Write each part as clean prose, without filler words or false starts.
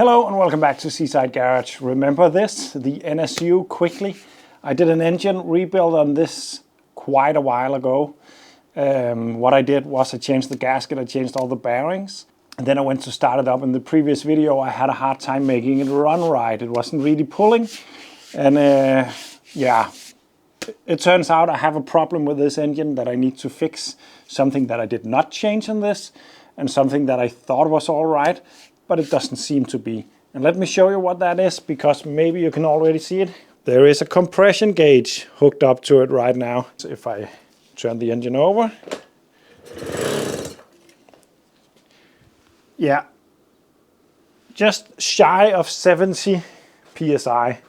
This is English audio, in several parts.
Hello and welcome back to Seaside Garage. Remember this, the NSU quickly? I did an engine rebuild on this quite a while ago. What I did was I changed the gasket, I changed all the bearings, and then I went to start it up. In the previous video I had a hard time making it run right. It wasn't really pulling, and yeah, it turns out I have a problem with this engine that I need to fix. Something that I did not change in this, and something that I thought was all right, but it doesn't seem to be. And let me show you what that is, because maybe you can already see it. There is a compression gauge hooked up to it right now. So if I turn the engine over, yeah, just shy of 70 psi.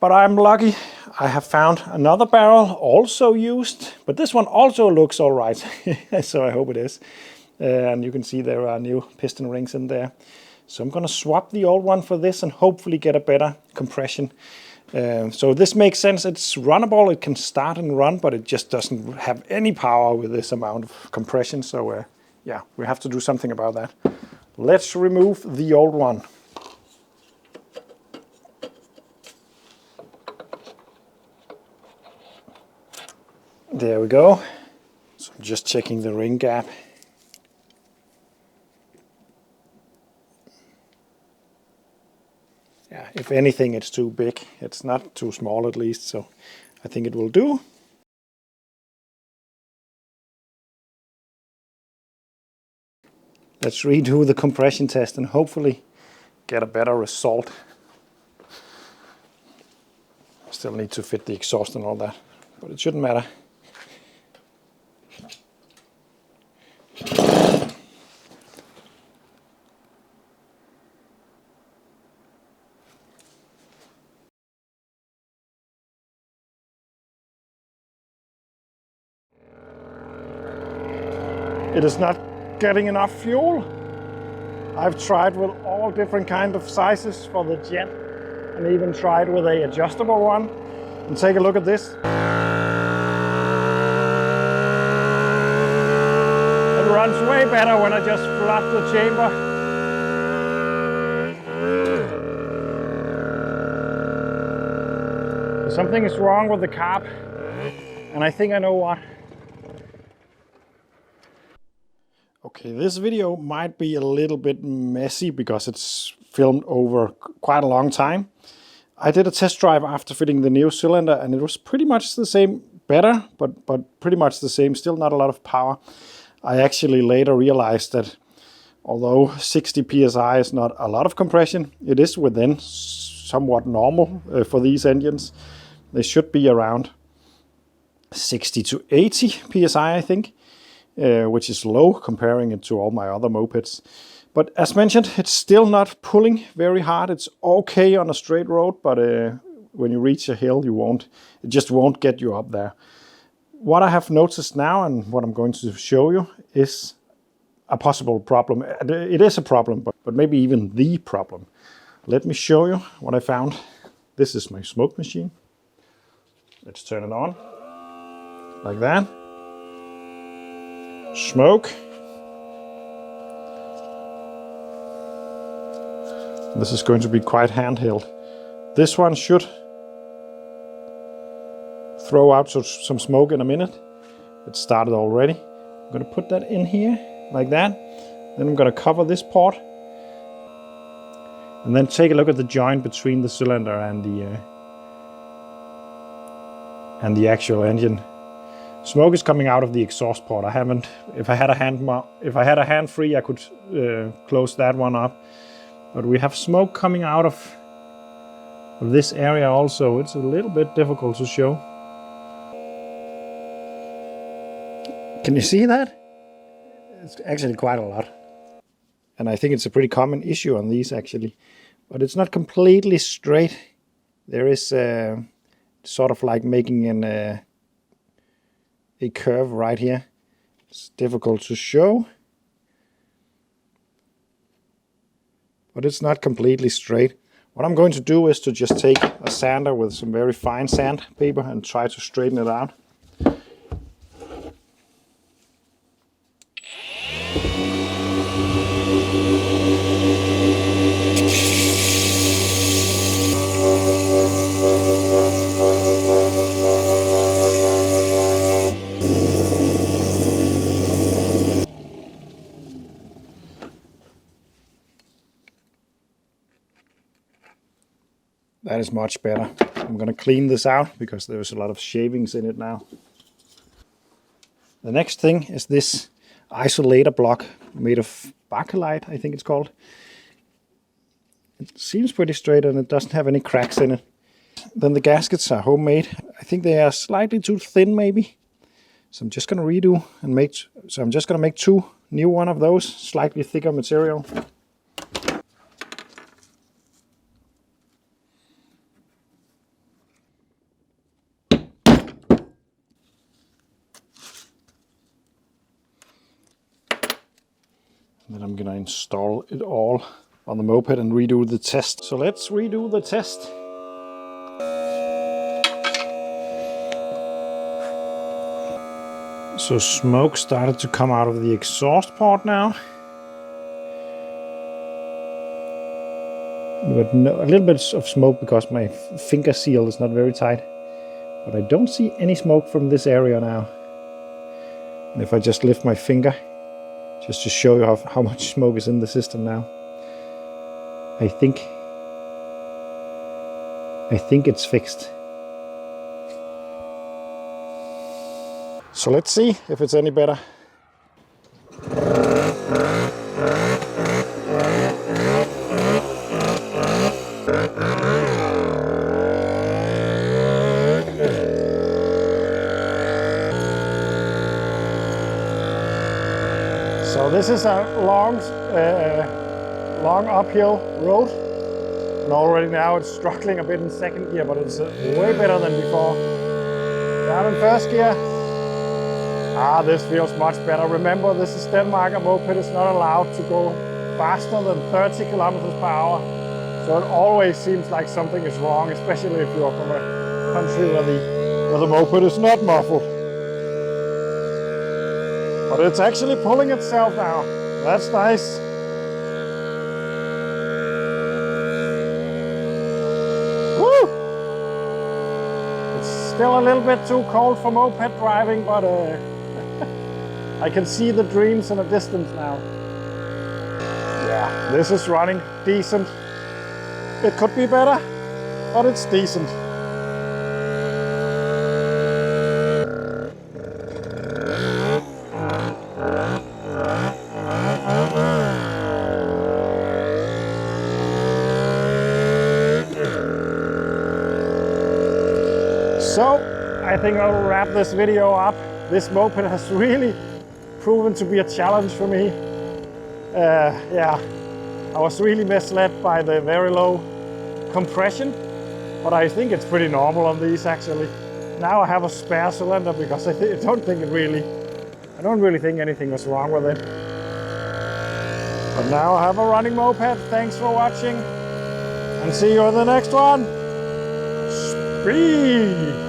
But I'm lucky. I have found another barrel also used, but this one also looks all right. So I hope it is. And you can see there are new piston rings in there. So I'm going to swap the old one for this and hopefully get a better compression. So this makes sense. It's runnable. It can start and run, but it just doesn't have any power with this amount of compression. So yeah, we have to do something about that. Let's remove the old one. There we go. So I'm just checking the ring gap. Yeah, if anything, it's too big. It's not too small at least, so I think it will do. Let's redo the compression test and hopefully get a better result. Still need to fit the exhaust and all that, but it shouldn't matter. It is not getting enough fuel. I've tried with all different kinds of sizes for the jet, and even tried with a adjustable one. And take a look at this. It runs way better when I just flood the chamber. Something is wrong with the carb, and I think I know what. Okay, this video might be a little bit messy because it's filmed over quite a long time. I did a test drive after fitting the new cylinder, and it was pretty much the same, better, but pretty much the same, still not a lot of power. I actually later realized that although 60 psi is not a lot of compression, it is within somewhat normal for these engines. They should be around 60 to 80 psi, I think. Which is low comparing it to all my other mopeds. But as mentioned, it's still not pulling very hard. It's okay on a straight road, but when you reach a hill, it just won't get you up there. What I have noticed now, and what I'm going to show you, is a possible problem. It is a problem, but maybe even the problem. Let me show you what I found. This is my smoke machine. Let's turn it on, like that. Smoke. This is going to be quite handheld. This one should throw out some smoke in a minute. It started already. I'm going to put that in here like that. Then I'm going to cover this part. And then take a look at the joint between the cylinder and the actual engine. Smoke is coming out of the exhaust port. I haven't. If I had a hand free, I could close that one up. But we have smoke coming out of this area also. It's a little bit difficult to show. Can you see that? It's actually quite a lot. And I think it's a pretty common issue on these actually. But it's not completely straight. There is sort of like making a curve right here. It's difficult to show, but it's not completely straight. What I'm going to do is to just take a sander with some very fine sandpaper and try to straighten it out. That is much better. I'm going to clean this out because there's a lot of shavings in it now. The next thing is this isolator block made of bakelite, I think it's called. It seems pretty straight and it doesn't have any cracks in it. Then the gaskets are homemade. I think they are slightly too thin maybe. So I'm just going to redo and make 2 new one of those, slightly thicker material. Then I'm gonna install it all on the moped and redo the test. So let's redo the test. So smoke started to come out of the exhaust port now. But a little bit of smoke because my finger seal is not very tight. But I don't see any smoke from this area now. And if I just lift my finger, just to show you how much smoke is in the system now. I think it's fixed. So let's see if it's any better. So this is a long uphill road, and already now it's struggling a bit in second gear, but it's way better than before. Down in first gear. This feels much better. Remember, this is Denmark. A moped is not allowed to go faster than 30 kilometers per hour. So it always seems like something is wrong, especially if you're from a country where the moped is not muffled. But it's actually pulling itself now. That's nice. Woo! It's still a little bit too cold for moped driving, but I can see the dreams in the distance now. Yeah, this is running decent. It could be better, but it's decent. So, I think I'll wrap this video up. This moped has really proven to be a challenge for me. Yeah, I was really misled by the very low compression, but I think it's pretty normal on these actually. Now I have a spare cylinder because I don't really think anything was wrong with it. But now I have a running moped. Thanks for watching, and see you on the next one. Speed!